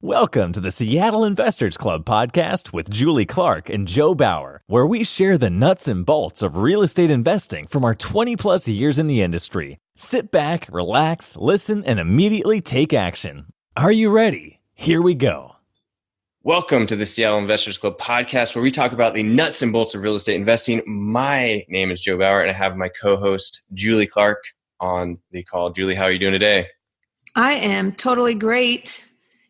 Welcome to the Seattle Investors Club podcast with Julie Clark and Joe Bauer, where we share the nuts and bolts of real estate investing from our 20-plus years in the industry. Sit back, relax, listen, and immediately take action. Are you ready? Here we go. Welcome to the Seattle Investors Club podcast, where we talk about the nuts and bolts of real estate investing. My name is Joe Bauer, and I have my co-host, Julie Clark, on the call. Julie, how are you doing today? I am totally great.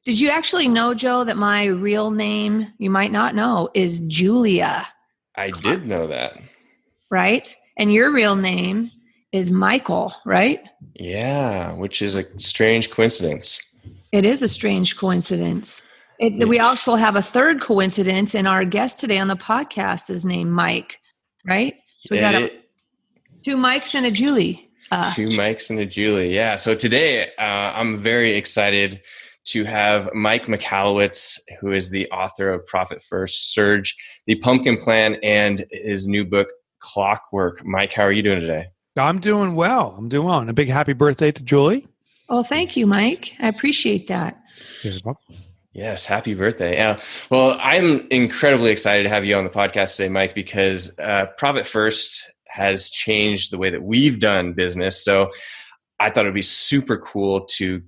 Did you actually know, Joe, that my real name, you might not know, is Julia? I did know that. Right? And your real name is Michael, right? Yeah, which is a strange coincidence. It is a strange coincidence. We also have a third coincidence, and our guest today on the podcast is named Mike, right? So we got two Mikes and a Julie. Two Mikes and a Julie, yeah. So today I'm very excited to have Mike Michalowicz, who is the author of Profit First, Surge, The Pumpkin Plan, and his new book, Clockwork. Mike, how are you doing today? I'm doing well. And a big happy birthday to Julie. Oh, thank you, Mike. I appreciate that. Yes, happy birthday. Well, I'm incredibly excited to have you on the podcast today, Mike, because Profit First has changed the way that we've done business. So I thought it'd be super cool to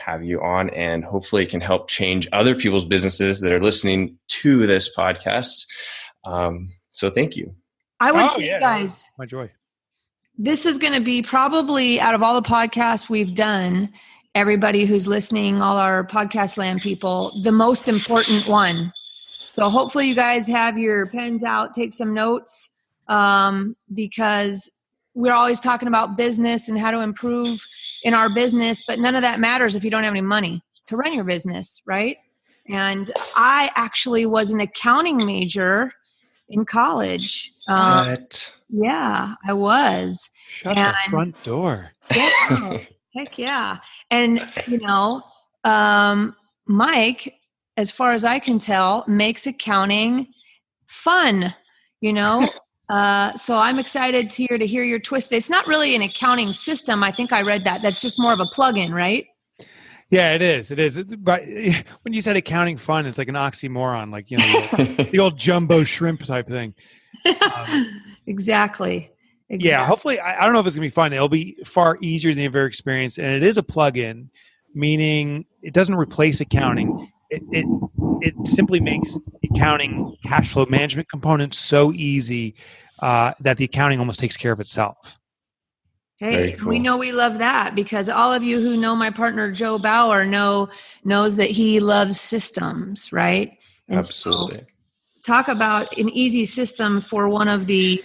have you on, and hopefully it can help change other people's businesses that are listening to this podcast. So thank you. I would say, guys, my joy. This is going to be probably, out of all the podcasts we've done, everybody who's listening, all our podcast land people, the most important one. So hopefully you guys have your pens out, take some notes, because we're always talking about business and how to improve in our business, but none of that matters if you don't have any money to run your business, right? And I actually was an accounting major in college. What? Yeah, I was. Shut the front door. Yeah, heck yeah. And, Mike, as far as I can tell, makes accounting fun, So I'm excited to hear your twist. It's not really an accounting system. I think I read that. That's just more of a plug-in, right? Yeah, it is. But when you said accounting fun, it's like an oxymoron, like, the old jumbo shrimp type thing. Exactly. Yeah, hopefully, I don't know if it's going to be fun. It'll be far easier than you've ever experienced. And it is a plug-in, meaning it doesn't replace accounting. It simply makes accounting cash flow management components so easy that the accounting almost takes care of itself. Hey, cool. We know we love that, because all of you who know my partner Joe Bauer knows that he loves systems, right? And absolutely. So, talk about an easy system for one of the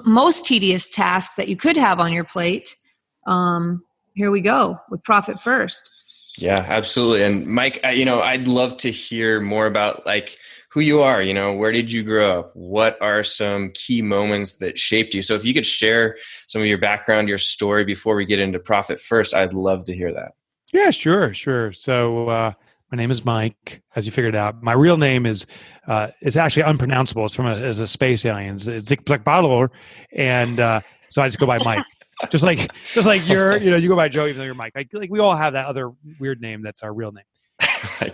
most tedious tasks that you could have on your plate. Here we go with Profit First. Yeah, absolutely. And Mike, I'd love to hear more about who you are. Where did you grow up? What are some key moments that shaped you? So if you could share some of your background, your story before we get into Profit First, I'd love to hear that. Yeah, sure. So my name is Mike, as you figured out. My real name is it's actually unpronounceable. It's as a space alien. It's Zickblickbottlor, and so I just go by Mike. Just like you go by Joe, even though you're Mike. We all have that other weird name that's our real name.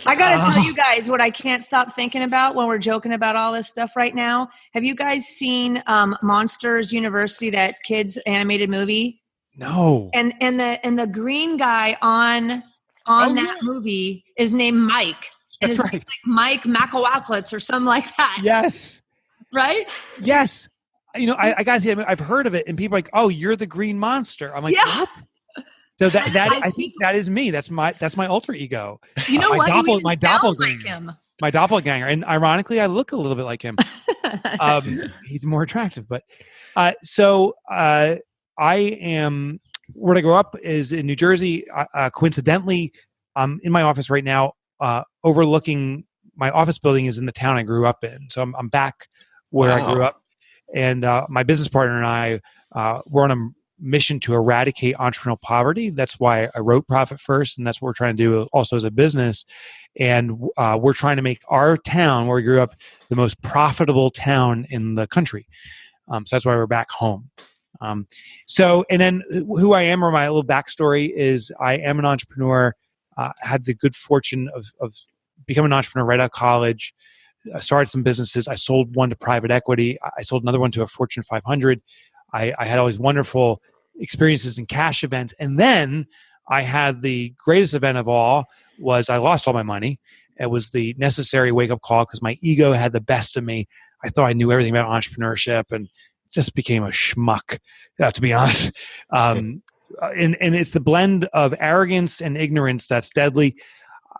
I got to tell you guys what I can't stop thinking about when we're joking about all this stuff right now. Have you guys seen Monsters University, that kids animated movie? No. And the green guy on that movie is named Mike. And That's his right. name's Mike Michalowicz or something like that. Yes. Right? Yes. I gotta say, I've heard of it, and people are like, "Oh, you're the green monster." I'm like, yeah. "What?" So I think that is me. That's my alter ego. You know what? My doppelganger. Like him. My doppelganger, and ironically, I look a little bit like him. He's more attractive, but so I am. Where I grew up is in New Jersey. Coincidentally, I'm in my office right now, overlooking my office building is in the town I grew up in. So I'm back where I grew up. And my business partner and I were on a mission to eradicate entrepreneurial poverty. That's why I wrote Profit First, and that's what we're trying to do also as a business. And we're trying to make our town, where we grew up, the most profitable town in the country. So that's why we're back home. And then who I am, or my little backstory is, I am an entrepreneur. Had the good fortune of becoming an entrepreneur right out of college. I started some businesses. I sold one to private equity. I sold another one to a Fortune 500. I had all these wonderful experiences in cash events. And then I had the greatest event of all was I lost all my money. It was the necessary wake-up call because my ego had the best of me. I thought I knew everything about entrepreneurship and just became a schmuck, to be honest. And it's the blend of arrogance and ignorance that's deadly.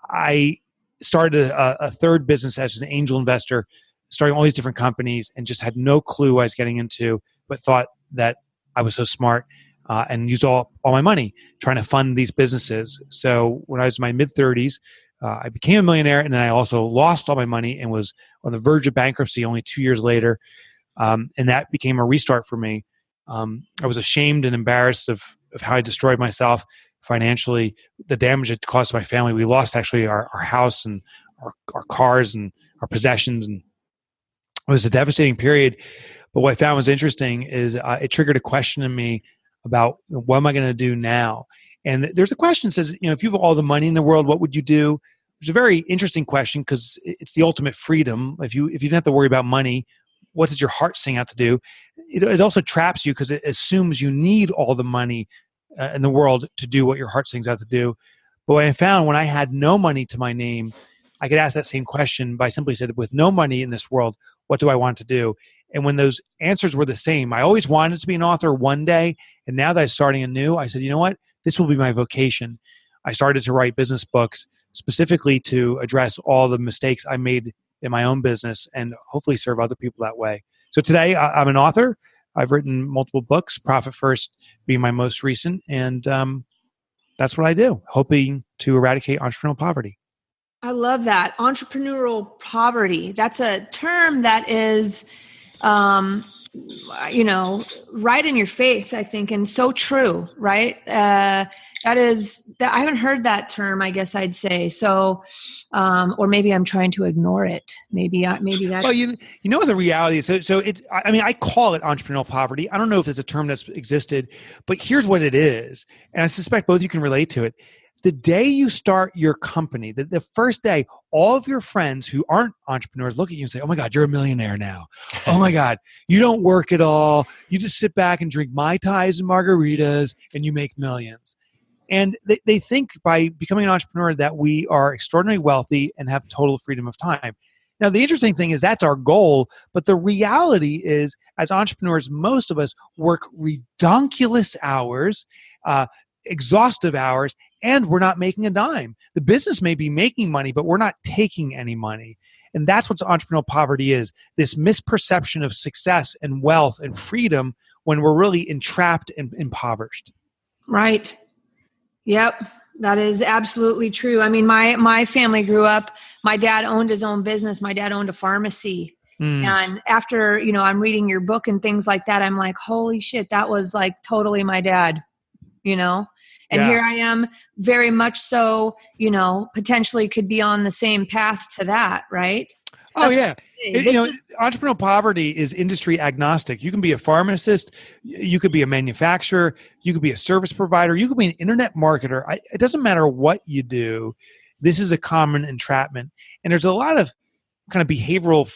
I started a third business as an angel investor, starting all these different companies, and just had no clue what I was getting into, but thought that I was so smart and used all my money trying to fund these businesses. So when I was in my mid-30s, I became a millionaire, and then I also lost all my money and was on the verge of bankruptcy only 2 years later. And that became a restart for me. I was ashamed and embarrassed of how I destroyed myself financially, the damage it caused my family. We lost actually our house and our cars and our possessions. And it was a devastating period. But what I found was interesting is it triggered a question in me about what am I going to do now? And there's a question that says, if you have all the money in the world, what would you do? It's a very interesting question because it's the ultimate freedom. If you didn't have to worry about money, what does your heart sing out to do? It also traps you because it assumes you need all the money in the world to do what your heart sings out to do. But what I found when I had no money to my name, I could ask that same question by simply saying, with no money in this world, what do I want to do? And when those answers were the same, I always wanted to be an author one day. And now that I'm starting anew, I said, you know what? This will be my vocation. I started to write business books specifically to address all the mistakes I made in my own business and hopefully serve other people that way. So today I'm an author. I've written multiple books, Profit First being my most recent. And that's what I do, hoping to eradicate entrepreneurial poverty. I love that. Entrepreneurial poverty. That's a term that is, right in your face, I think, and so true, right? I haven't heard that term, I guess I'd say. So, or maybe I'm trying to ignore it. Maybe that's. Well, you know what the reality is. So it's. I call it entrepreneurial poverty. I don't know if it's a term that's existed, but here's what it is, and I suspect both of you can relate to it. The day you start your company, the first day, all of your friends who aren't entrepreneurs look at you and say, oh my God, you're a millionaire now. Oh my God, you don't work at all. You just sit back and drink Mai Tais and margaritas and you make millions. And they think by becoming an entrepreneur that we are extraordinarily wealthy and have total freedom of time. Now, the interesting thing is that's our goal, but the reality is as entrepreneurs, most of us work redonkulous hours, exhaustive hours, and we're not making a dime. The business may be making money, but we're not taking any money. And that's what entrepreneurial poverty is, this misperception of success and wealth and freedom when we're really entrapped and impoverished. Right. Yep. That is absolutely true. I mean, my family grew up, my dad owned his own business. My dad owned a pharmacy. And after, I'm reading your book and things like that, I'm like, holy shit, that was like totally my dad, And here I am, very much so, potentially could be on the same path to that, right? Entrepreneurial poverty is industry agnostic. You can be a pharmacist, you could be a manufacturer, you could be a service provider, you could be an internet marketer. It doesn't matter what you do. This is a common entrapment. And there's a lot of kind of behavioral,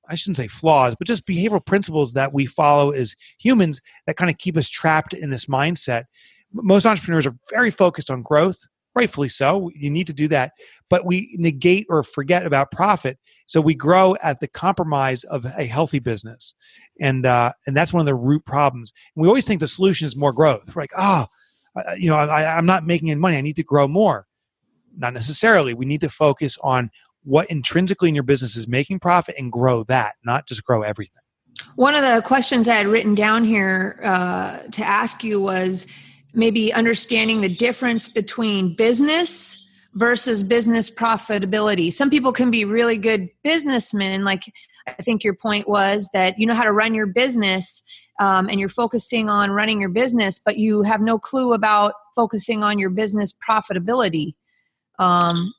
I shouldn't say flaws, but just behavioral principles that we follow as humans that kind of keep us trapped in this mindset. Most entrepreneurs are very focused on growth, rightfully so. You need to do that. But we negate or forget about profit. So we grow at the compromise of a healthy business. And that's one of the root problems. And we always think the solution is more growth. We're like, I'm not making any money. I need to grow more. Not necessarily. We need to focus on what intrinsically in your business is making profit and grow that, not just grow everything. One of the questions I had written down here to ask you was, maybe understanding the difference between business versus business profitability. Some people can be really good businessmen. Like I think your point was that you know how to run your business and you're focusing on running your business, but you have no clue about focusing on your business profitability. And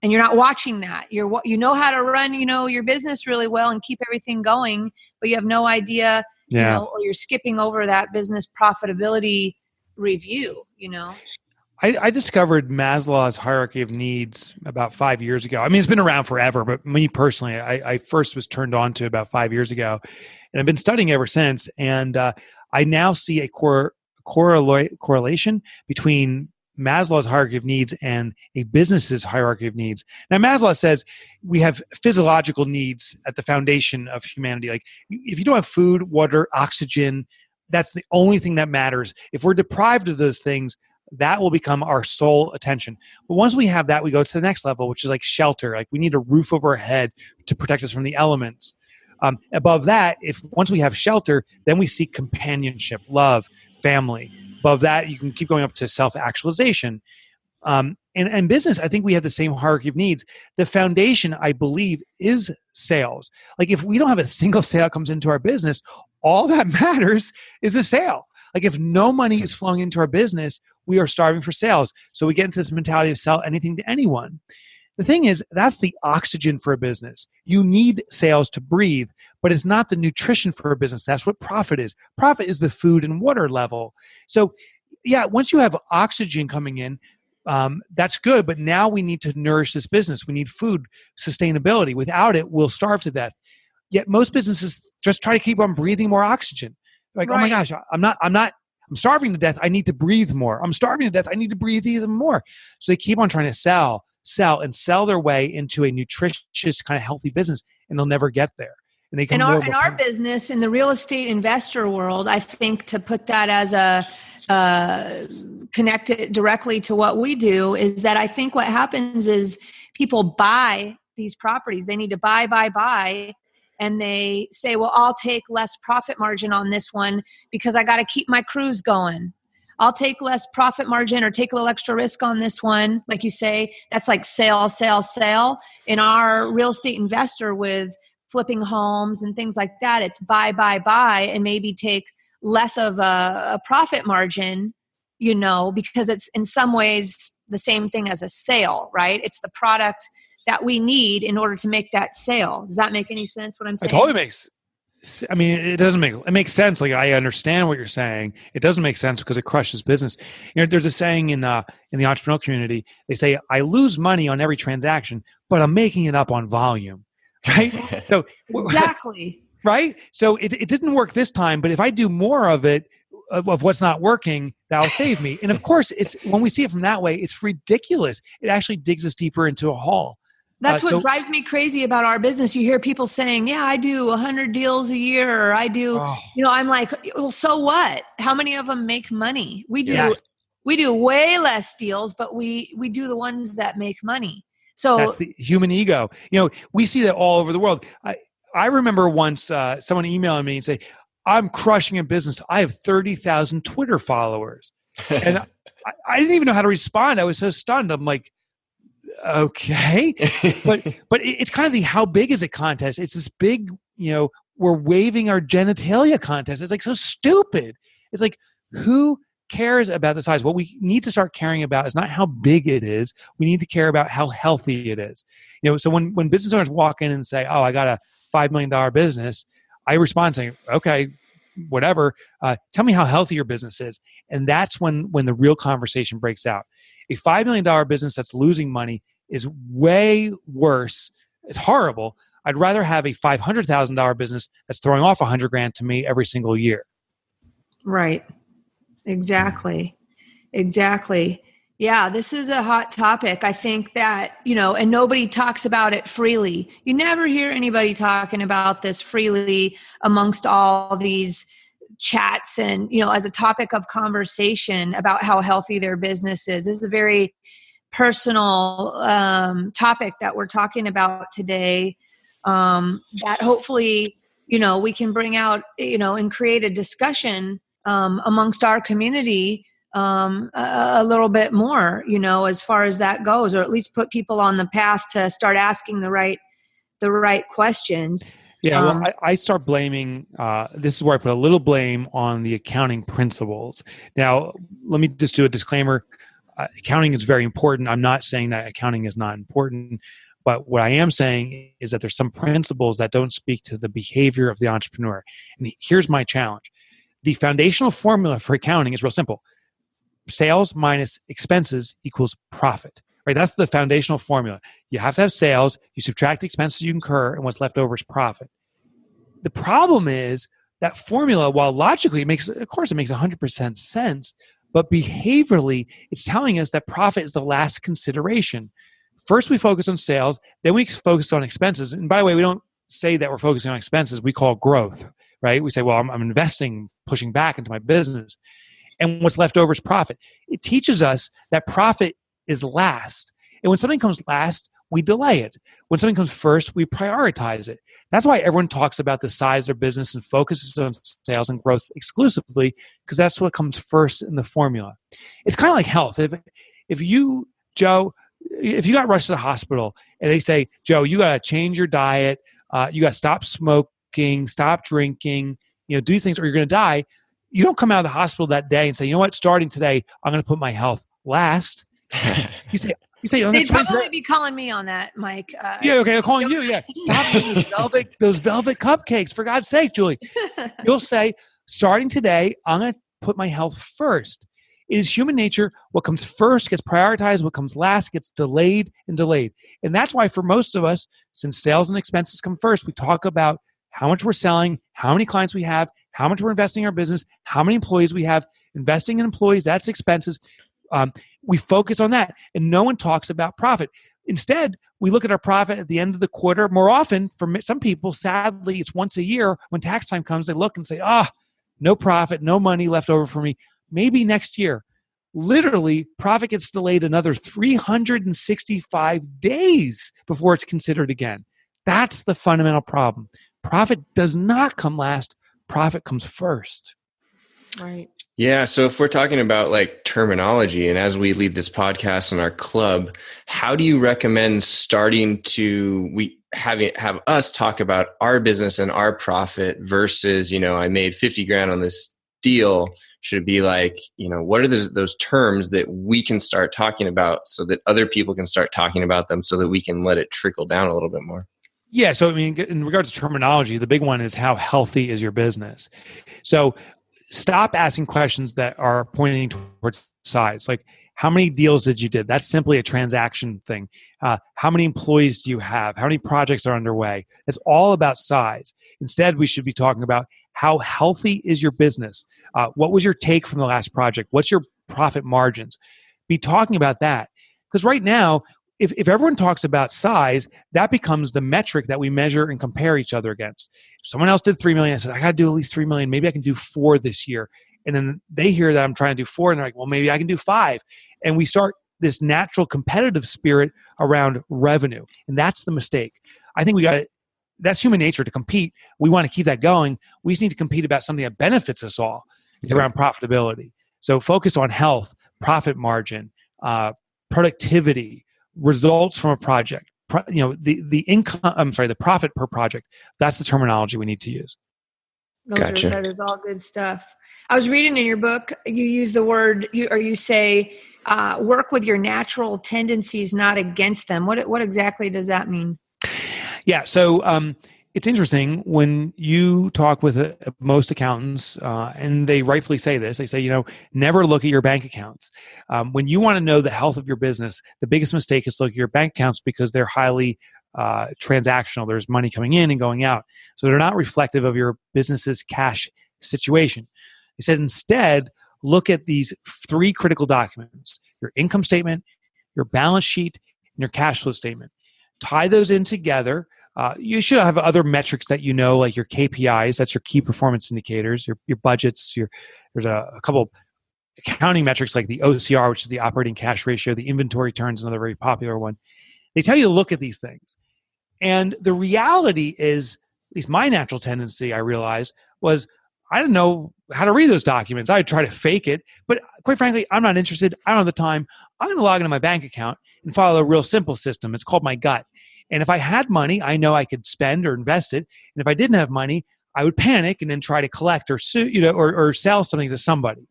you're not watching that. You know how to run, your business really well and keep everything going, but you have no idea, or you're skipping over that business profitability review, I discovered Maslow's hierarchy of needs about 5 years ago. I mean, it's been around forever, but me personally, I first was turned on to it about 5 years ago, and I've been studying ever since. And I now see a correlation between Maslow's hierarchy of needs and a business's hierarchy of needs. Now, Maslow says we have physiological needs at the foundation of humanity. Like if you don't have food, water, oxygen, that's the only thing that matters. If we're deprived of those things, that will become our sole attention. But once we have that, we go to the next level, which is like shelter. Like we need a roof over our head to protect us from the elements. Above that, once we have shelter, then we seek companionship, love, family. Above that, you can keep going up to self-actualization. And business, I think we have the same hierarchy of needs. The foundation, I believe, is sales. Like if we don't have a single sale that comes into our business, all that matters is a sale. Like if no money is flowing into our business, we are starving for sales. So we get into this mentality of sell anything to anyone. The thing is, that's the oxygen for a business. You need sales to breathe, but it's not the nutrition for a business. That's what profit is. Profit is the food and water level. So yeah, once you have oxygen coming in, that's good, but now we need to nourish this business. We need food, sustainability. Without it, we'll starve to death. Yet most businesses just try to keep on breathing more oxygen. Like, right. Oh my gosh, I'm starving to death. I need to breathe more. I'm starving to death. I need to breathe even more. So they keep on trying to sell their way into a nutritious kind of healthy business, and they'll never get there. And they can in our business, in the real estate investor world, I think to put that as connect it directly to what we do is that I think what happens is people buy these properties. They need to buy. And they say, well, I'll take less profit margin on this one because I got to keep my crews going. I'll take less profit margin or take a little extra risk on this one. Like you say, that's like sale. In our real estate investor with flipping homes and things like that, it's buy, and maybe take less of a profit margin, because it's in some ways the same thing as a sale, right? It's the product that we need in order to make that sale. Does that make any sense what I'm saying? It totally makes. I mean, it makes sense. Like I understand what you're saying. It doesn't make sense because it crushes business. There's a saying in the entrepreneurial community. They say, I lose money on every transaction, but I'm making it up on volume. Right? So exactly. Right? So it didn't work this time, but if I do more of it, of what's not working, that'll save me. And of course, it's when we see it from that way, it's ridiculous. It actually digs us deeper into a hole. That's what drives me crazy about our business. You hear people saying, yeah, I do 100 deals a year. Or I do, I'm like, well, so what? How many of them make money? We do way less deals, but we do the ones that make money. So that's the human ego. We see that all over the world. I remember once someone emailing me and say, I'm crushing a business. I have 30,000 Twitter followers. And I didn't even know how to respond. I was so stunned. I'm like, okay. but it's kind of the how big is it contest. It's this big, we're waving our genitalia contest. It's like so stupid. It's like, who cares about the size? What we need to start caring about is not how big it is. We need to care about how healthy it is. So when business owners walk in and say, oh, I got a $5 million business, I respond saying, okay, whatever. Tell me how healthy your business is. And that's when the real conversation breaks out. A $5 million business that's losing money is way worse. It's horrible. I'd rather have a $500,000 business that's throwing off $100,000 to me every single year. Right. Exactly. Yeah, this is a hot topic. I think that, and nobody talks about it freely. You never hear anybody talking about this freely amongst all these chats and, as a topic of conversation about how healthy their business is. This is a very personal topic that we're talking about today that hopefully, we can bring out, and create a discussion amongst our community a little bit more, as far as that goes, or at least put people on the path to start asking the right questions. Yeah, well, I start blaming, this is where I put a little blame on the accounting principles. Now, let me just do a disclaimer. Accounting is very important. I'm not saying that accounting is not important, but what I am saying is that there's some principles that don't speak to the behavior of the entrepreneur. And here's my challenge. The foundational formula for accounting is real simple. sales minus expenses equals profit, right? That's the foundational formula. You have to have sales, you subtract the expenses you incur, and what's left over is profit. The problem is that formula, while logically it makes 100% sense, but behaviorally, it's telling us that profit is the last consideration. First, we focus on sales, then we focus on expenses. And by the way, we don't say that we're focusing on expenses. We call growth, right? We say, well, I'm investing, pushing back into my business. And what's left over is profit. It teaches us that profit is last. And when something comes last, we delay it. When something comes first, we prioritize it. That's why everyone talks about the size of their business and focuses on sales and growth exclusively, because that's what comes first in the formula. It's kind of like health. If you got rushed to the hospital and they say, Joe, you got to change your diet, you got to stop smoking, stop drinking, do these things or you're going to die. You don't come out of the hospital that day and say, you know what, starting today, I'm going to put my health last. You say, they'd probably be calling me on that, Mike. Yeah, okay, I'm calling you. Yeah, stop eating those velvet cupcakes, for God's sake, Julie. You'll say, starting today, I'm going to put my health first. It is human nature. What comes first gets prioritized. What comes last gets delayed and delayed. And that's why for most of us, since sales and expenses come first, we talk about how much we're selling, how many clients we have, how much we're investing in our business, how many employees we have. Investing in employees, that's expenses. We focus on that, and no one talks about profit. Instead, we look at our profit at the end of the quarter. More often, for some people, sadly, it's once a year. When tax time comes, they look and say, no profit, no money left over for me. Maybe next year. Literally, profit gets delayed another 365 days before it's considered again. That's the fundamental problem. Profit does not come last. Profit comes first. Right. Yeah. So if we're talking about like terminology, and as we lead this podcast in our club, how do you recommend starting to have us talk about our business and our profit versus, I made 50 grand on this deal? Should it be like, what are those terms that we can start talking about so that other people can start talking about them so that we can let it trickle down a little bit more? Yeah. So, in regards to terminology, the big one is how healthy is your business? So stop asking questions that are pointing towards size. Like, how many deals did you do? That's simply a transaction thing. How many employees do you have? How many projects are underway? It's all about size. Instead, we should be talking about how healthy is your business? What was your take from the last project? What's your profit margins? Be talking about that. Because right now, if everyone talks about size, that becomes the metric that we measure and compare each other against. If someone else did 3 million, I said, I got to do at least 3 million. Maybe I can do 4 this year. And then they hear that I'm trying to do 4 and they're like, well, maybe I can do 5. And we start this natural competitive spirit around revenue. And that's the mistake. I think that's human nature to compete. We want to keep that going. We just need to compete about something that benefits us all. It's around profitability. So focus on health, profit margin, productivity, results from a project, the income, the profit per project. That's the terminology we need to use. Gotcha. That is all good stuff. I was reading in your book, you use the word, you say, work with your natural tendencies, not against them. What exactly does that mean? Yeah. So it's interesting when you talk with most accountants, and they rightfully say this. They say, never look at your bank accounts. When you want to know the health of your business, the biggest mistake is to look at your bank accounts because they're highly transactional. There's money coming in and going out. So they're not reflective of your business's cash situation. They said instead, look at these 3 critical documents: your income statement, your balance sheet, and your cash flow statement. Tie those in together. You should have other metrics that like your KPIs, that's your key performance indicators, your budgets. There's a couple of accounting metrics like the OCR, which is the operating cash ratio, the inventory turns, another very popular one. They tell you to look at these things. And the reality is, at least my natural tendency, I realized, was I didn't know how to read those documents. I would try to fake it, but quite frankly, I'm not interested. I don't have the time. I'm going to log into my bank account and follow a real simple system. It's called my gut. And if I had money, I know I could spend or invest it. And if I didn't have money, I would panic and then try to collect or or sell something to somebody.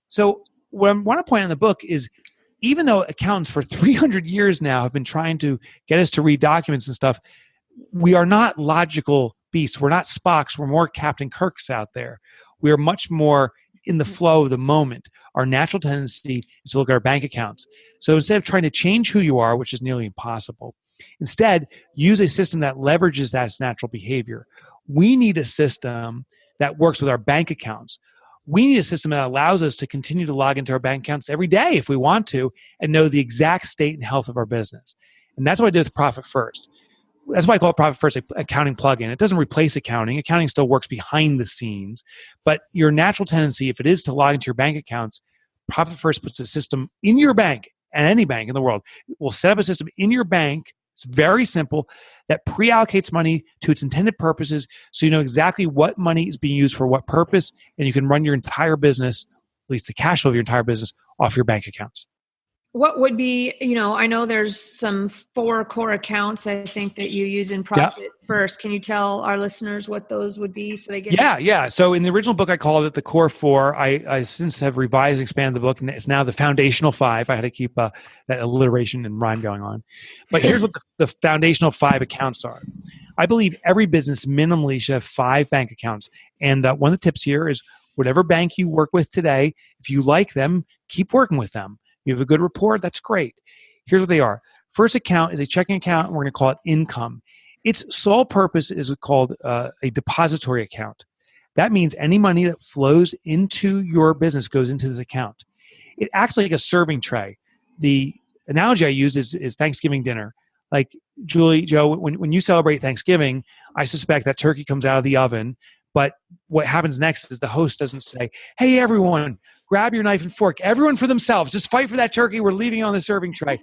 So what I want to point out in the book is, even though accountants for 300 years now have been trying to get us to read documents and stuff, we are not logical beasts. We're not Spocks. We're more Captain Kirks out there. We are much more in the flow of the moment, our natural tendency is to look at our bank accounts. So instead of trying to change who you are, which is nearly impossible, instead use a system that leverages that natural behavior. We need a system that works with our bank accounts. We need a system that allows us to continue to log into our bank accounts every day if we want to and know the exact state and health of our business. And that's what I did with Profit First. That's why I call it Profit First, an accounting plugin. It doesn't replace accounting. Accounting still works behind the scenes. But your natural tendency, if it is to log into your bank accounts, Profit First puts a system in your bank, and any bank in the world will set up a system in your bank. It's very simple, that pre-allocates money to its intended purposes, so you know exactly what money is being used for what purpose, and you can run your entire business, at least the cash flow of your entire business, off your bank accounts. What would be, I know there's some 4 core accounts, I think, that you use in Profit First. Can you tell our listeners what those would be so they get Yeah. So in the original book, I called it the Core 4. I since have revised and expanded the book, and it's now the Foundational 5. I had to keep that alliteration and rhyme going on. But here's what the Foundational 5 accounts are. I believe every business minimally should have 5 bank accounts. And one of the tips here is whatever bank you work with today, if you like them, keep working with them. You have a good rapport, that's great. Here's what they are. First account is a checking account, and we're going to call it income. Its sole purpose is called a depository account. That means any money that flows into your business goes into this account. It acts like a serving tray. The analogy I use is Thanksgiving dinner. Like, Julie, Joe, when you celebrate Thanksgiving, I suspect that turkey comes out of the oven, but what happens next is the host doesn't say, hey, everyone, grab your knife and fork. Everyone for themselves. Just fight for that turkey. We're leaving it on the serving tray.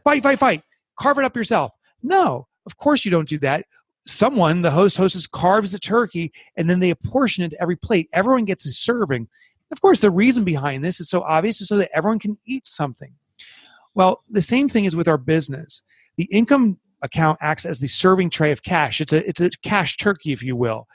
Fight. Carve it up yourself. No, of course you don't do that. Someone, the hostess, carves the turkey, and then they apportion it to every plate. Everyone gets a serving. Of course, the reason behind this is so obvious, is so that everyone can eat something. Well, the same thing is with our business. The income account acts as the serving tray of cash. It's a cash turkey, if you will.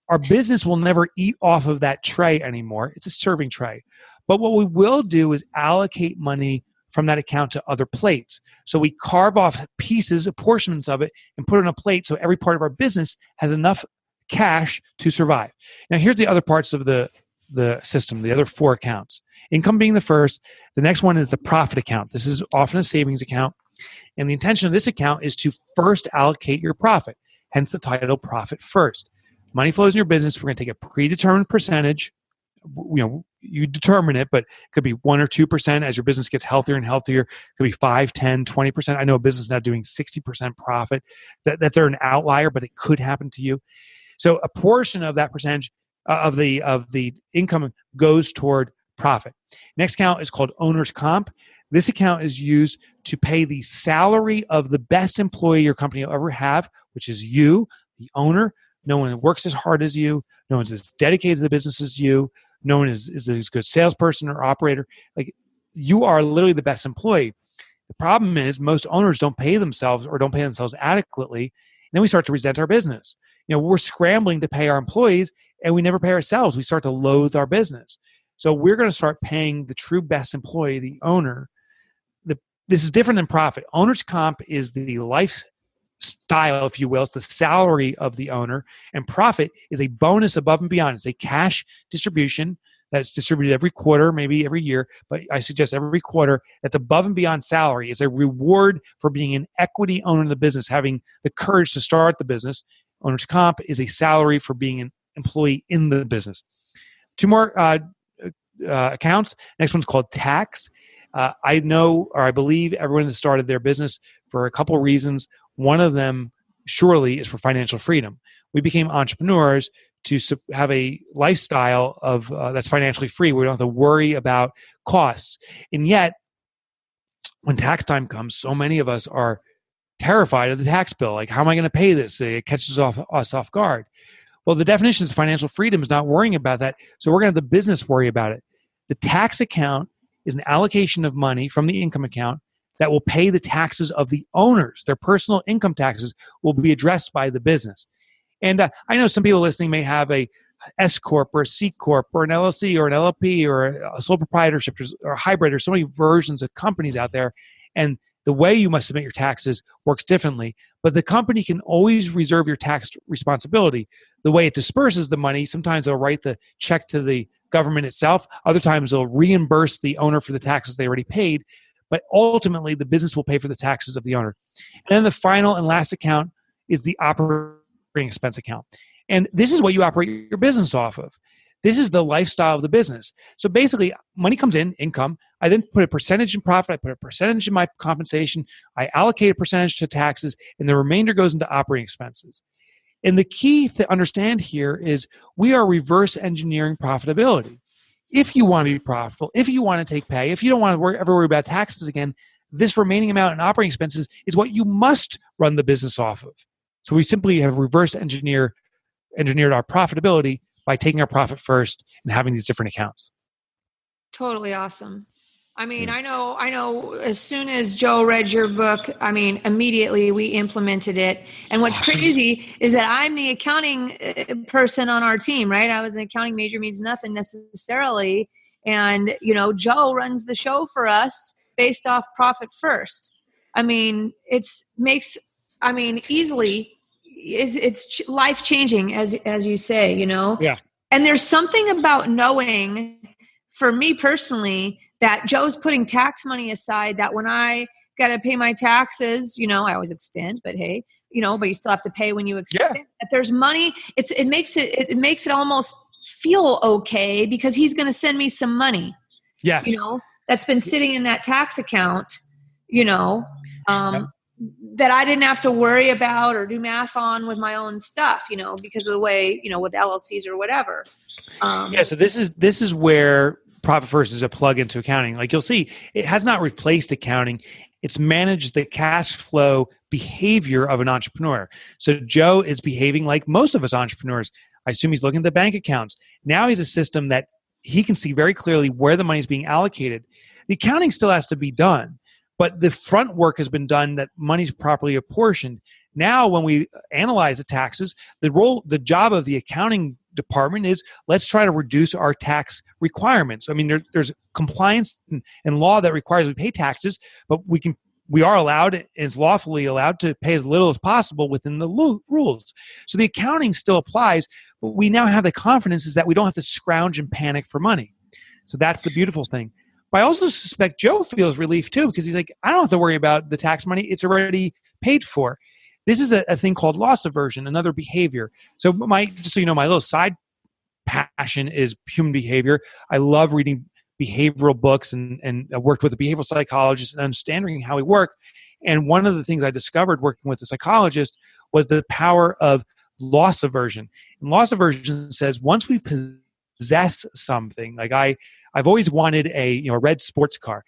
Our business will never eat off of that tray anymore. It's a serving tray. But what we will do is allocate money from that account to other plates. So we carve off pieces, portions of it, and put it on a plate so every part of our business has enough cash to survive. Now, here's the other parts of the system, the other 4 accounts. Income being the first. The next one is the profit account. This is often a savings account. And the intention of this account is to first allocate your profit, hence the title Profit First. Money flows in your business. We're going to take a predetermined percentage. You determine it, but it could be 1 or 2% as your business gets healthier and healthier. It could be 5, 10, 20%. I know a business now doing 60% profit. That they're an outlier, but it could happen to you. So a portion of that percentage of the income goes toward profit. Next account is called owner's comp. This account is used to pay the salary of the best employee your company will ever have, which is you, the owner. No one works as hard as you. No one's as dedicated to the business as you. No one is a good salesperson or operator. Like, you are literally the best employee. The problem is most owners don't pay themselves or don't pay themselves adequately. And then we start to resent our business. We're scrambling to pay our employees and we never pay ourselves. We start to loathe our business. So we're going to start paying the true best employee, the owner. This is different than profit. Owner's comp is the lifestyle, if you will. It's the salary of the owner. And profit is a bonus above and beyond. It's a cash distribution that's distributed every quarter, maybe every year, but I suggest every quarter. That's above and beyond salary. It's a reward for being an equity owner in the business, having the courage to start the business. Owner's comp is a salary for being an employee in the business. 2 more accounts. Next one's called tax. I know, or I believe, everyone has started their business for a couple of reasons. One of them, surely, is for financial freedom. We became entrepreneurs to have a lifestyle of that's financially free. We don't have to worry about costs. And yet, when tax time comes, so many of us are terrified of the tax bill. Like, how am I going to pay this? It catches us off guard. Well, the definition is financial freedom is not worrying about that. So we're going to have the business worry about it. The tax account is an allocation of money from the income account that will pay the taxes of the owners. Their personal income taxes will be addressed by the business. And I know some people listening may have a S Corp or a C Corp or an LLC or an LLP or a sole proprietorship or a hybrid or so many versions of companies out there. And the way you must submit your taxes works differently, but the company can always reserve your tax responsibility. The way it disperses the money, sometimes they'll write the check to the government itself. Other times they'll reimburse the owner for the taxes they already paid, but ultimately the business will pay for the taxes of the owner. And then the final and last account is the operating expense account. And this is what you operate your business off of. This is the lifestyle of the business. So basically, money comes in, income. I then put a percentage in profit. I put a percentage in my compensation. I allocate a percentage to taxes, and the remainder goes into operating expenses. And the key to understand here is we are reverse engineering profitability. If you want to be profitable, if you want to take pay, if you don't want to ever worry about taxes again, this remaining amount in operating expenses is what you must run the business off of. So we simply have reverse engineered our profitability by taking our profit first and having these different accounts. Totally awesome. I mean, I know as soon as Joe read your book, I mean, immediately we implemented it. And what's crazy is that I'm the accounting person on our team, right? I was an accounting major, means nothing necessarily. And, Joe runs the show for us based off profit first. I mean, easily it's life changing, as you say, Yeah. And there's something about knowing, for me personally, that Joe's putting tax money aside, that when I got to pay my taxes, I always extend, but hey, but you still have to pay when you extend. Yeah. That there's money. It makes it almost feel okay because he's going to send me some money. Yes. That's been sitting in that tax account, that I didn't have to worry about or do math on with my own stuff, because of the way, with LLCs or whatever. So this is where Profit First is a plug into accounting. Like you'll see, it has not replaced accounting. It's managed the cash flow behavior of an entrepreneur. So Joe is behaving like most of us entrepreneurs. I assume he's looking at the bank accounts. Now he's a system that he can see very clearly where the money is being allocated. The accounting still has to be done, but the front work has been done that money's properly apportioned. Now, when we analyze the taxes, the job of the accounting department is let's try to reduce our tax requirements. I mean, there's compliance and law that requires we pay taxes, but we are allowed, and it's lawfully allowed, to pay as little as possible within the rules. So the accounting still applies, but we now have the confidence is that we don't have to scrounge and panic for money. So that's the beautiful thing. But I also suspect Joe feels relief too, because he's like, I don't have to worry about the tax money. It's already paid for. This is a thing called loss aversion, another behavior. So just so you know, my little side passion is human behavior. I love reading behavioral books and I worked with a behavioral psychologist and understanding how we work. And one of the things I discovered working with a psychologist was the power of loss aversion. And loss aversion says once we possess something, like I've always wanted a red sports car.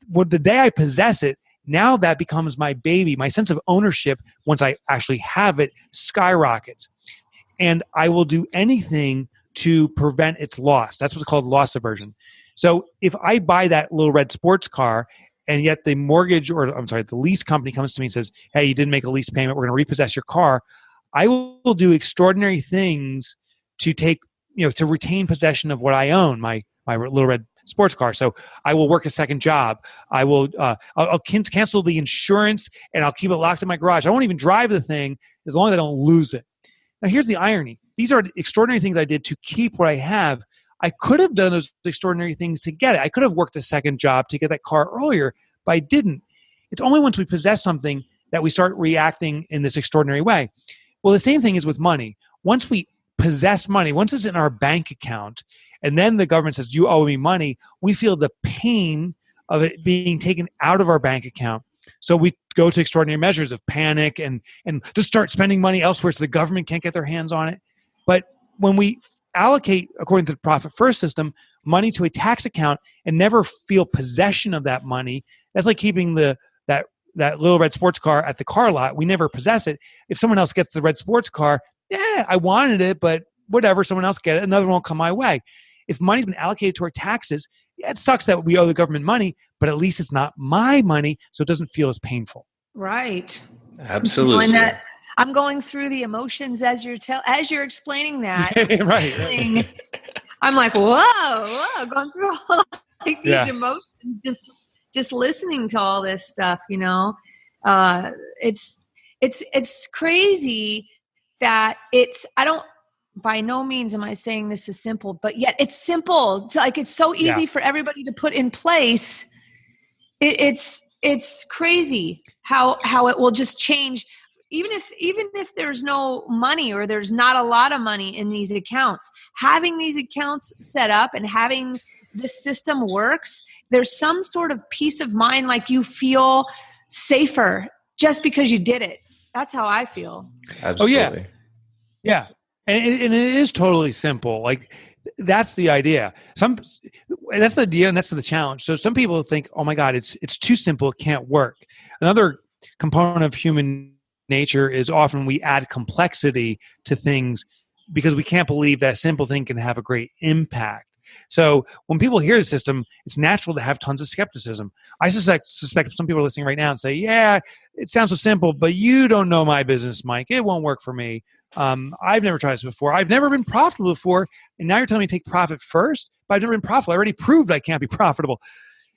Well, the day I possess it, now that becomes my baby. My sense of ownership, once I actually have it, skyrockets. And I will do anything to prevent its loss. That's what's called loss aversion. So if I buy that little red sports car and yet the the lease company comes to me and says, hey, you didn't make a lease payment, we're going to repossess your car, I will do extraordinary things to to retain possession of what I own, my little red sports car. So I will work a second job. I will I'll cancel the insurance and I'll keep it locked in my garage. I won't even drive the thing as long as I don't lose it. Now here's the irony. These are extraordinary things I did to keep what I have. I could have done those extraordinary things to get it. I could have worked a second job to get that car earlier, but I didn't. It's only once we possess something that we start reacting in this extraordinary way. Well, the same thing is with money. Once we possess money, once it's in our bank account, and then the government says, you owe me money, we feel the pain of it being taken out of our bank account. So we go to extraordinary measures of panic and just start spending money elsewhere so the government can't get their hands on it. But when we allocate, according to the Profit First system, money to a tax account and never feel possession of that money, that's like keeping that little red sports car at the car lot. We never possess it. If someone else gets the red sports car, I wanted it, but whatever, someone else get it, another one will come my way. If money's been allocated to our taxes, it sucks that we owe the government money, but at least it's not my money, so it doesn't feel as painful. Right. Absolutely. I'm going through the emotions as you're explaining that. right. I'm like, whoa, going through all these emotions, just just listening to all this stuff, it's crazy that I don't, by no means am I saying this is simple, but yet it's simple. It's so easy for everybody to put in place. It's crazy how it will just change. Even if there's no money or there's not a lot of money in these accounts, having these accounts set up and having this system works, there's some sort of peace of mind, like you feel safer just because you did it. That's how I feel. Absolutely. Oh, yeah. And it is totally simple. Like, that's the idea. That's the idea, and that's the challenge. So some people think, oh my God, it's too simple, it can't work. Another component of human nature is often we add complexity to things because we can't believe that a simple thing can have a great impact. So when people hear the system, it's natural to have tons of skepticism. I suspect some people are listening right now and say, yeah, it sounds so simple, but you don't know my business, Mike. It won't work for me. I've never tried this before. I've never been profitable before. And now you're telling me to take profit first, but I've never been profitable. I already proved I can't be profitable.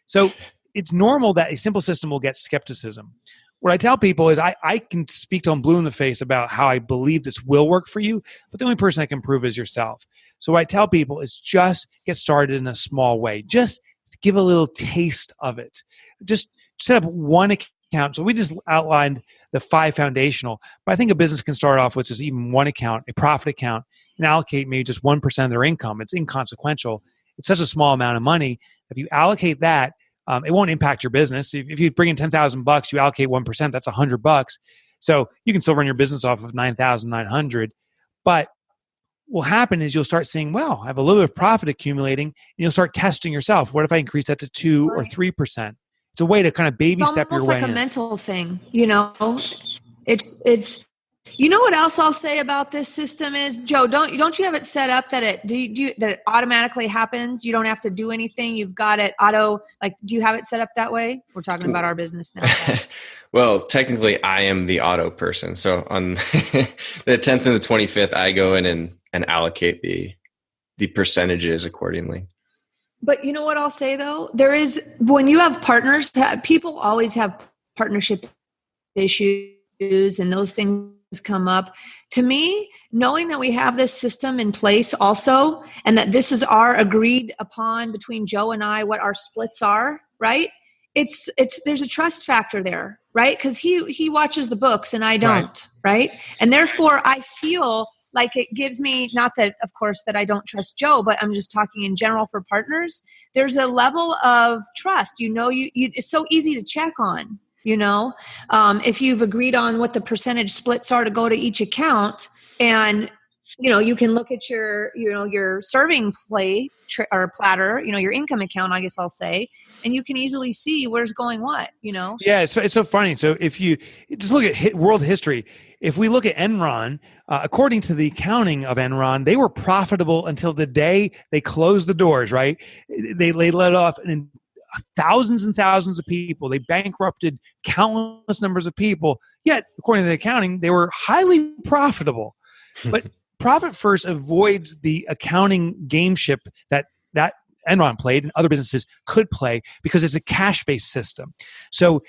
So it's normal that a simple system will get skepticism. What I tell people is I can speak to them blue in the face about how I believe this will work for you, but the only person that can prove is yourself. So what I tell people is just get started in a small way. Just give a little taste of it. Just set up one account. So we just outlined the 5 foundational, but I think a business can start off with just even one account, a profit account, and allocate maybe just 1% of their income. It's inconsequential. It's such a small amount of money. If you allocate that, it won't impact your business. If you bring in $10,000, you allocate 1%, that's $100. So you can still run your business off of $9,900. But what will happen is you'll start seeing, well, I have a little bit of profit accumulating, and you'll start testing yourself. What if I increase that to 2 or 3%? It's a way to kind of baby step your way in. It's almost like a mental thing, It's you know what else I'll say about this system is, Joe, don't you have it set up that that it automatically happens? You don't have to do anything. You've got it auto, do you have it set up that way? We're talking about our business now. Well, technically I am the auto person. So on the 10th and the 25th, I go in and allocate the percentages accordingly. But you know what I'll say though? When you have partners, people always have partnership issues and those things come up. To me, knowing that we have this system in place also, and that this is our agreed upon between Joe and I, what our splits are, right? There's a trust factor there, right? Because he watches the books and I don't, right? And therefore I feel like it gives me, not that, of course, that I don't trust Joe, but I'm just talking in general for partners. There's a level of trust, it's so easy to check on, if you've agreed on what the percentage splits are to go to each account, and, you can look at your serving plate or platter, your income account, I guess I'll say, and you can easily see where's going what, Yeah, it's so funny. So if you just look at world history, if we look at Enron, according to the accounting of Enron, they were profitable until the day they closed the doors, right? They let off thousands and thousands of people. They bankrupted countless numbers of people. Yet, according to the accounting, they were highly profitable. But Profit First avoids the accounting gameship that Enron played and other businesses could play because it's a cash-based system. So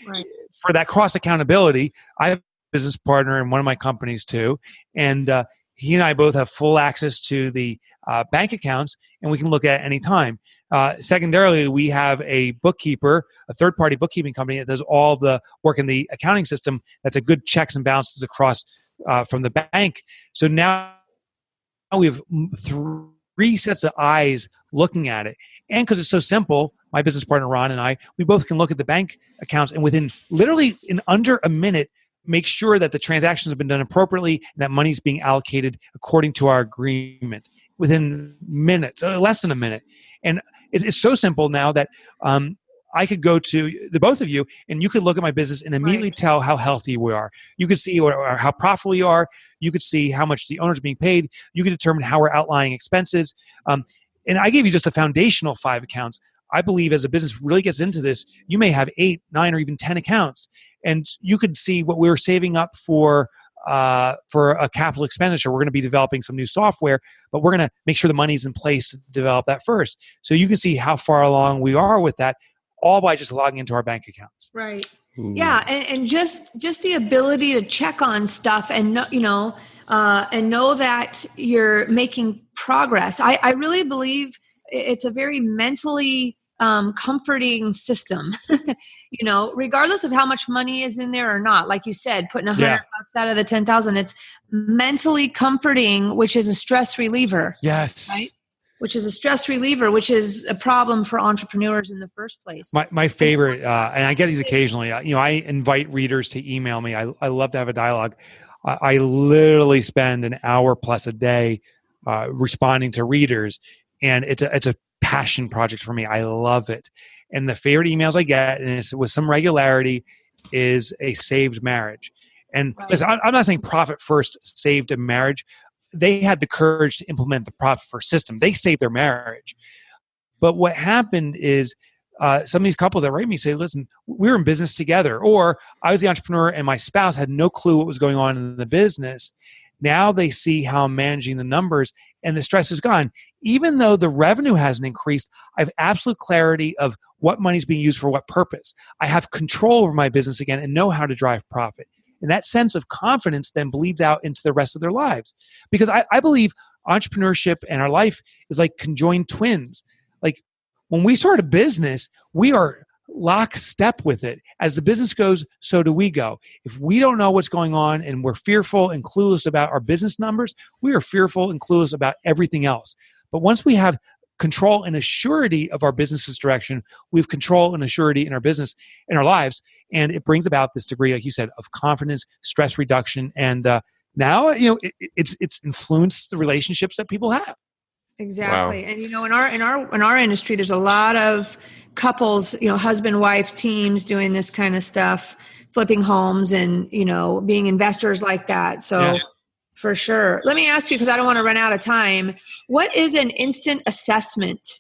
for that cross-accountability, I have a business partner in one of my companies too, and he and I both have full access to the bank accounts, and we can look at any time. Secondarily, we have a bookkeeper, a third-party bookkeeping company that does all the work in the accounting system. That's a good checks and balances across from the bank. So now we have 3 sets of eyes looking at it. And because it's so simple, my business partner, Ron, and I, we both can look at the bank accounts and literally in under a minute, make sure that the transactions have been done appropriately and that money is being allocated according to our agreement within minutes, less than a minute. And it's so simple now that I could go to the both of you and you could look at my business and immediately tell how healthy we are. You could see or how profitable we are. You could see how much the owner's being paid. You could determine how we're outlining expenses. And I gave you just the foundational 5 accounts. I believe as a business really gets into this, you may have 8, 9, or even 10 accounts. And you could see what we're saving up for a capital expenditure. We're going to be developing some new software, but we're going to make sure the money's in place to develop that first. So you can see how far along we are with that. all by just logging into our bank accounts. Right. Ooh. Yeah, and just the ability to check on stuff and know, and know that you're making progress. I really believe it's a very mentally comforting system. Regardless of how much money is in there or not. Like you said, putting $100 out of the 10,000, it's mentally comforting, which is a stress reliever. Yes. Right. Which is a stress reliever, which is a problem for entrepreneurs in the first place. My favorite, and I get these occasionally, I invite readers to email me. I love to have a dialogue. I literally spend an hour plus a day responding to readers, and it's a passion project for me. I love it. And the favorite emails I get, and it's with some regularity, is a saved marriage. And listen, I'm not saying Profit First saved a marriage. They had the courage to implement the Profit First system. They saved their marriage. But what happened is some of these couples that write me say, listen, we were in business together, or I was the entrepreneur and my spouse had no clue what was going on in the business. Now they see how I'm managing the numbers and the stress is gone. Even though the revenue hasn't increased, I have absolute clarity of what money's being used for what purpose. I have control over my business again and know how to drive profit. And that sense of confidence then bleeds out into the rest of their lives. Because I believe entrepreneurship and our life is like conjoined twins. Like when we start a business, we are lockstep with it. As the business goes, so do we go. If we don't know what's going on and we're fearful and clueless about our business numbers, we are fearful and clueless about everything else. But once we have control and assurity of our business's direction, we have control and assurity in our business, in our lives, and it brings about this degree, like you said, of confidence, stress reduction, and now it's influenced the relationships that people have. Exactly. Wow. And in our industry, there's a lot of couples, husband, wife teams doing this kind of stuff, flipping homes and, being investors like that. So for sure. Let me ask you, because I don't want to run out of time. What is an instant assessment?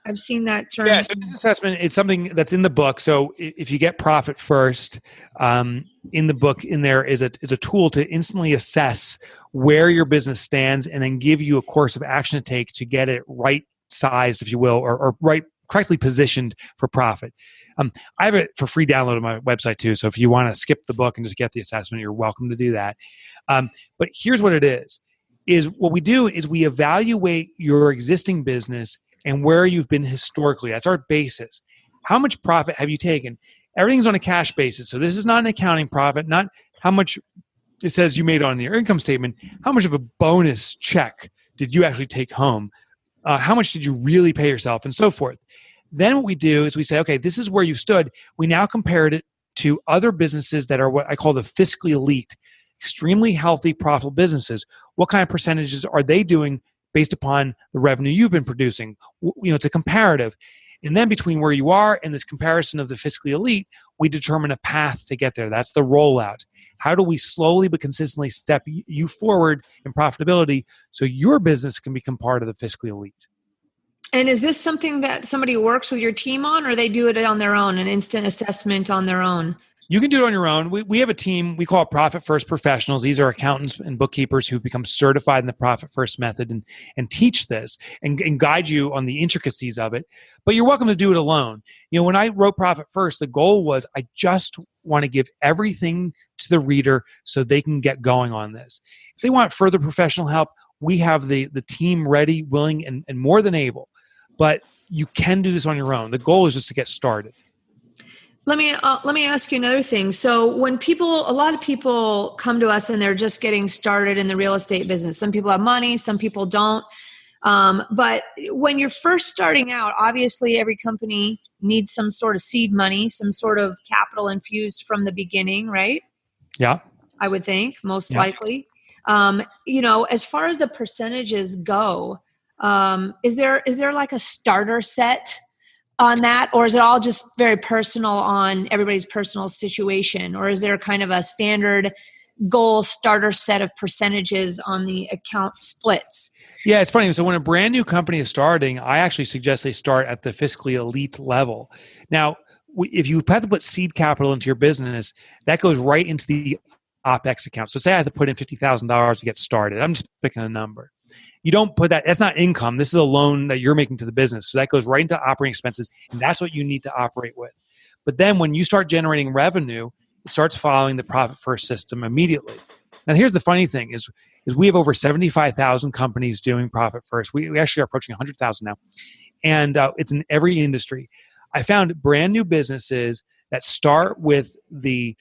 I've seen that term. Yeah, so this assessment is something that's in the book. So if you get Profit First, in the book, in there is a tool to instantly assess where your business stands and then give you a course of action to take to get it right sized, if you will, or right correctly positioned for profit. I have it for free download on my website too. So if you want to skip the book and just get the assessment, you're welcome to do that. But here's what it is what we do is we evaluate your existing business and where you've been historically. That's our basis. How much profit have you taken? Everything's on a cash basis. So this is not an accounting profit, not how much it says you made on your income statement. How much of a bonus check did you actually take home? How much did you really pay yourself, and so forth. Then what we do is we say, okay, this is where you stood. We now compared it to other businesses that are what I call the fiscally elite, extremely healthy, profitable businesses. What kind of percentages are they doing based upon the revenue you've been producing? It's a comparative. And then between where you are and this comparison of the fiscally elite, we determine a path to get there. That's the rollout. How do we slowly but consistently step you forward in profitability so your business can become part of the fiscally elite? And is this something that somebody works with your team on, or they do it on their own, an instant assessment on their own? You can do it on your own. We have a team, we call it Profit First Professionals. These are accountants and bookkeepers who've become certified in the Profit First method and teach this and guide you on the intricacies of it. But you're welcome to do it alone. When I wrote Profit First, the goal was I just want to give everything to the reader so they can get going on this. If they want further professional help, we have the team ready, willing, and more than able. But you can do this on your own. The goal is just to get started. Let me ask you another thing. So when a lot of people come to us and they're just getting started in the real estate business. Some people have money, some people don't. But when you're first starting out, obviously every company needs some sort of seed money, some sort of capital infused from the beginning, right? Yeah. I would think, most likely. As far as the percentages go, is there like a starter set on that, or is it all just very personal on everybody's personal situation, or is there kind of a standard goal starter set of percentages on the account splits? Yeah, it's funny. So when a brand new company is starting, I actually suggest they start at the fiscally elite level. Now, if you have to put seed capital into your business, that goes right into the OPEX account. So say I have to put in $50,000 to get started. I'm just picking a number. you don't put that. That's not income. This is a loan that you're making to the business. So that goes right into operating expenses, and that's what you need to operate with. But then when you start generating revenue, it starts following the profit first system immediately. Now, here's the funny thing is we have over 75,000 companies doing profit first. We actually are approaching 100,000 now. And it's in every industry. I found brand new businesses that start with the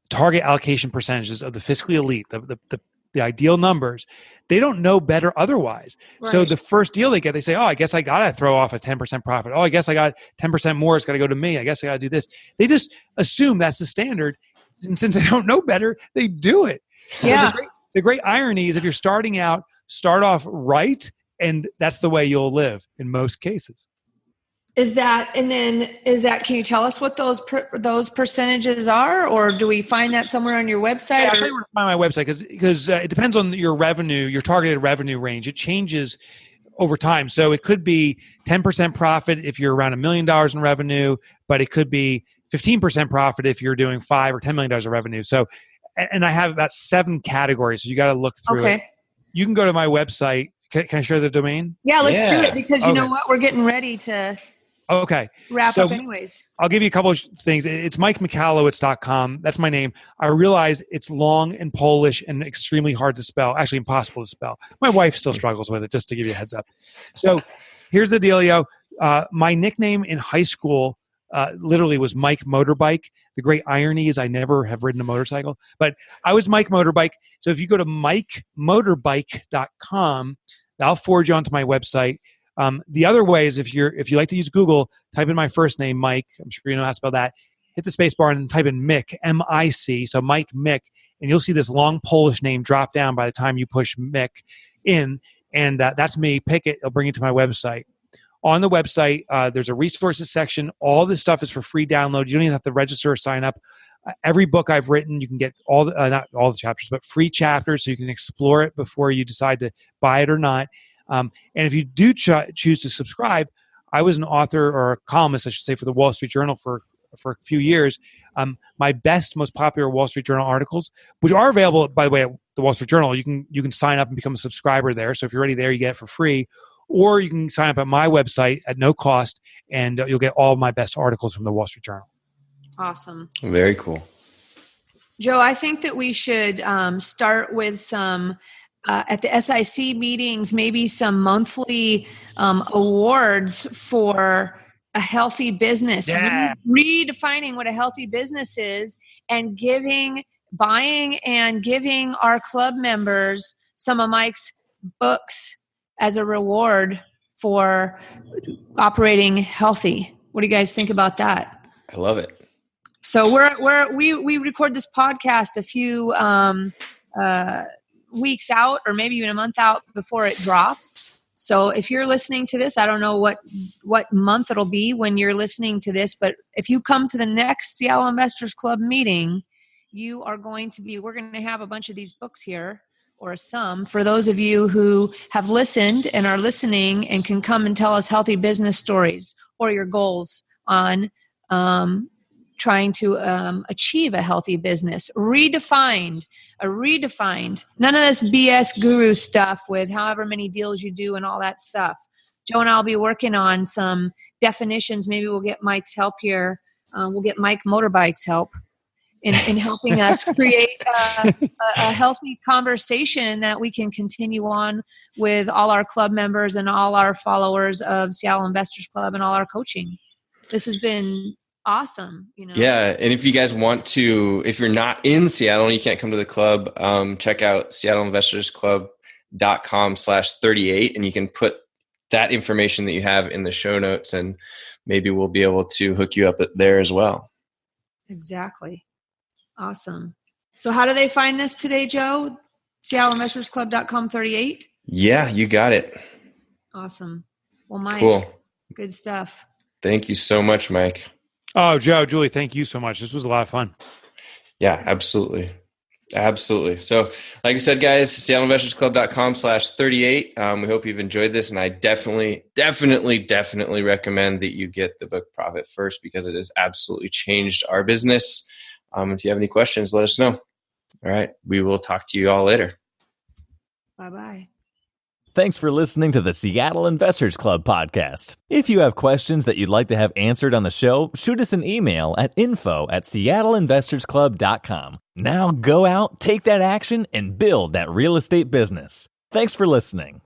target allocation percentages of the fiscally elite, the ideal numbers. They don't know better otherwise. Right. So the first deal they get, they say, oh, I guess I got to throw off a 10% profit. Oh, I guess I got 10% more. It's got to go to me. I guess I got to do this. They just assume that's the standard. And since they don't know better, they do it. Yeah. So the great irony is if you're starting out, start off right, and that's the way you'll live in most cases. Can you tell us what those percentages are, or do we find that somewhere on your website? Yeah, I'll tell you where to find my website because it depends on your revenue, your targeted revenue range. It changes over time. So it could be 10% profit if you're around $1 million in revenue, but it could be 15% profit if you're doing $5 or $10 million of revenue. So, and I have about 7 categories. So you got to look through it. You can go to my website. Can I share the domain? Yeah, let's do it because you know what? We're getting ready to wrap up anyways. I'll give you a couple of things. It's MikeMichalowicz.com. That's my name. I realize it's long and Polish and extremely hard to spell, actually impossible to spell. My wife still struggles with it, just to give you a heads up. So here's the dealio. My nickname in high school literally was Mike Motorbike. The great irony is I never have ridden a motorcycle, but I was Mike Motorbike. So if you go to MikeMotorbike.com, I'll forward you onto my website. The other way is if you like to use Google, type in my first name, Mike. I'm sure you know how to spell that. Hit the space bar and type in Mick, M-I-C. So Mike Mick, and you'll see this long Polish name drop down by the time you push Mick in, and that's me. Pick it. It'll bring you to my website. On the website, there's a resources section. All this stuff is for free download. You don't even have to register or sign up. Every book I've written, you can get not all the chapters, but free chapters, so you can explore it before you decide to buy it or not. And if you do choose to subscribe, I was an author or a columnist, I should say, for the Wall Street Journal for a few years. My most popular Wall Street Journal articles, which are available, by the way, at the Wall Street Journal, you can sign up and become a subscriber there. So if you're already there, you get it for free. Or you can sign up at my website at no cost, and you'll get all my best articles from the Wall Street Journal. Awesome. Very cool. Joe, I think that we should start with some, at the SIC meetings, maybe some monthly awards for a healthy business. Yeah. Redefining what a healthy business is and buying and giving our club members some of Mike's books as a reward for operating healthy. What do you guys think about that? I love it. So we record this podcast a few weeks out, or maybe even a month out before it drops. So if you're listening to this, I don't know what month it'll be when you're listening to this, but if you come to the next Seattle Investors Club meeting, we're going to have a bunch of these books here, or some, for those of you who have listened and are listening and can come and tell us healthy business stories or your goals on trying to achieve a healthy business. Redefined. None of this BS guru stuff with however many deals you do and all that stuff. Joe and I'll be working on some definitions. Maybe we'll get Mike's help here. We'll get Mike Motorbike's help in helping us create a healthy conversation that we can continue on with all our club members and all our followers of Seattle Investors Club and all our coaching. This has been awesome. Yeah. And if you guys want to, if you're not in Seattle and you can't come to the club, check out SeattleInvestorsClub.com/38, and you can put that information that you have in the show notes, and maybe we'll be able to hook you up there as well. Exactly. Awesome. So how do they find this today, Joe? SeattleInvestorsClub.com/38? Yeah, you got it. Awesome. Well, Mike, cool. Good stuff. Thank you so much, Mike. Oh, Joe, Julie, thank you so much. This was a lot of fun. Yeah, absolutely. Absolutely. So like I said, guys, SeattleInvestorsClub.com/38. We hope you've enjoyed this, and I definitely recommend that you get the book Profit First, because it has absolutely changed our business. If you have any questions, let us know. All right. We will talk to you all later. Bye-bye. Thanks for listening to the Seattle Investors Club podcast. If you have questions that you'd like to have answered on the show, shoot us an email at info@seattleinvestorsclub.com. Now go out, take that action, and build that real estate business. Thanks for listening.